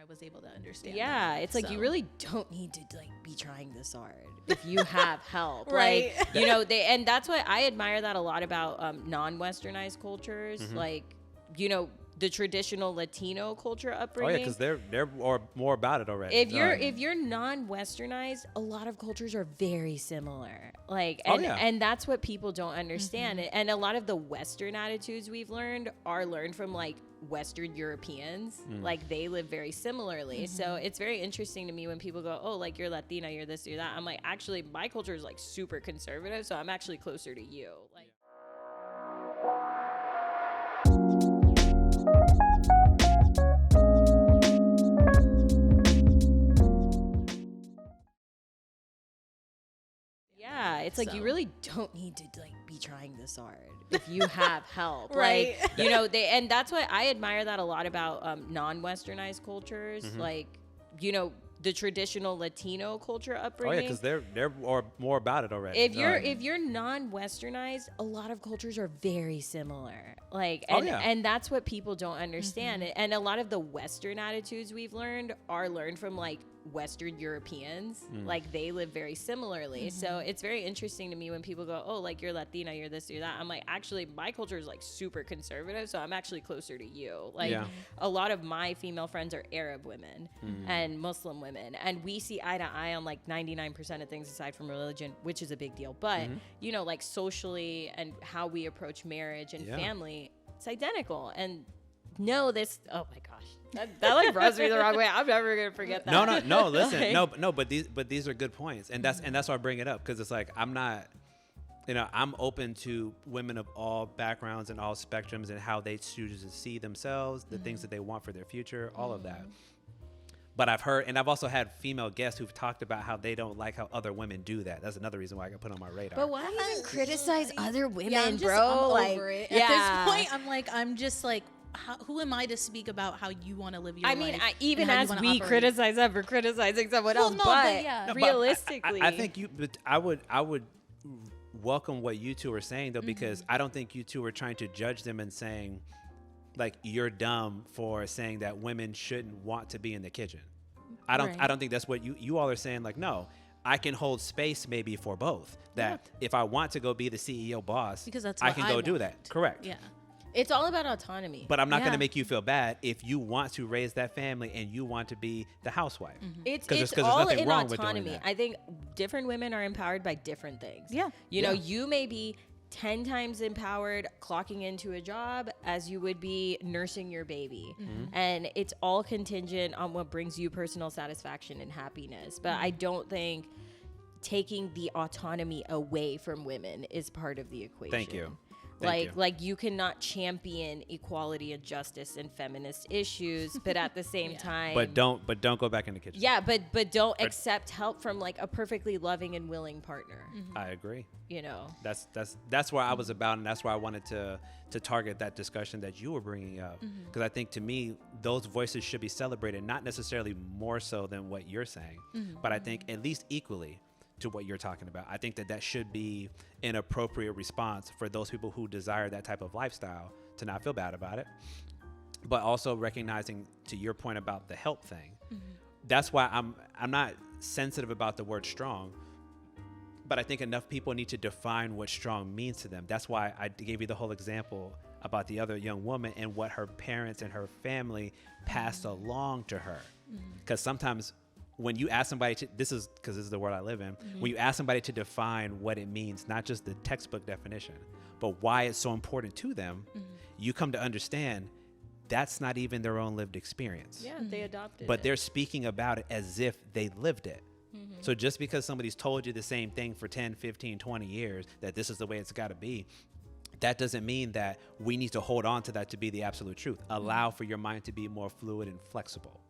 was able to understand. Yeah, that. it's like you really don't need to like be trying this hard if you have help, Right. Like, you know, and that's why I admire that a lot about non-Westernized cultures, like, you know, the traditional Latino culture upbringing. Oh yeah, because they're more about it already. If you're non-Westernized, a lot of cultures are very similar. Like, and that's what people don't understand. And a lot of the Western attitudes we've learned are learned from like Western Europeans. Like they live very similarly. So it's very interesting to me when people go, oh, like you're Latina, you're this, you're that. I'm like, actually, my culture is like super conservative, so I'm actually closer to you. Like. Yeah, it's like you really don't need to like be trying this hard if you have help, Right. Like, you know, and that's why I admire that a lot about non-Westernized cultures, like, you know, the traditional Latino culture upbringing. Oh yeah, because they're more about it already. If you're non-Westernized, a lot of cultures are very similar. Like, and that's what people don't understand. And a lot of the Western attitudes we've learned are learned from like Western Europeans. Like they live very similarly. So it's very interesting to me when people go, oh, like you're Latina, you're this, you're that. I'm like, actually, my culture is like super conservative, so I'm actually closer to you. Like a lot of my female friends are Arab women and Muslim women, and we see eye to eye on like 99% of things aside from religion, which is a big deal. But you know, like socially and how we approach marriage and family, it's identical. And oh my gosh, that like rubs me the wrong way. I'm never gonna forget that. No. Listen, but these are good points, and that's why I bring it up, because it's like I'm not, you know, I'm open to women of all backgrounds and all spectrums and how they choose to see themselves, the things that they want for their future, all of that. But I've heard, and I've also had female guests who've talked about how they don't like how other women do that. That's another reason why I got put on my radar. But why even criticize other women, I'm bro? like, over it. At this point, I'm just like, who am I to speak about how you want to live your life? I mean, even as we criticize them for criticizing someone else, realistically, I think I would welcome what you two are saying though, because I don't think you two are trying to judge them and saying, like, you're dumb for saying that women shouldn't want to be in the kitchen. I don't think that's what you all are saying. Like, no, I can hold space maybe for both. That if I want to go be the CEO boss, because that's I can go do that. Correct. Yeah. It's all about autonomy. But I'm not going to make you feel bad if you want to raise that family and you want to be the housewife. It's there's all nothing in wrong with autonomy. doing that. I think different women are empowered by different things. Yeah. You know, you may be 10 times empowered clocking into a job as you would be nursing your baby. And it's all contingent on what brings you personal satisfaction and happiness. But I don't think taking the autonomy away from women is part of the equation. Thank you. Like you cannot champion equality and justice and feminist issues, but at the same time, But don't go back in the kitchen. yeah, but don't accept help from like a perfectly loving and willing partner. I agree. You know, That's where I was about, and that's why I wanted to target that discussion that you were bringing up, because I think to me those voices should be celebrated, not necessarily more so than what you're saying, but I think at least equally to what you're talking about. I think that should be an appropriate response for those people who desire that type of lifestyle to not feel bad about it, but also recognizing, to your point about the help thing, that's why I'm not sensitive about the word strong, but I think enough people need to define what strong means to them. That's why I gave you the whole example about the other young woman and what her parents and her family passed along to her. Because sometimes when you ask somebody to, this is the world I live in, when you ask somebody to define what it means, not just the textbook definition, but why it's so important to them, you come to understand that's not even their own lived experience. yeah, they adopted But it. they're speaking about it as if they lived it. So just because somebody's told you the same thing for 10, 15, 20 years, that this is the way it's got to be, that doesn't mean that we need to hold on to that to be the absolute truth. Allow for your mind to be more fluid and flexible.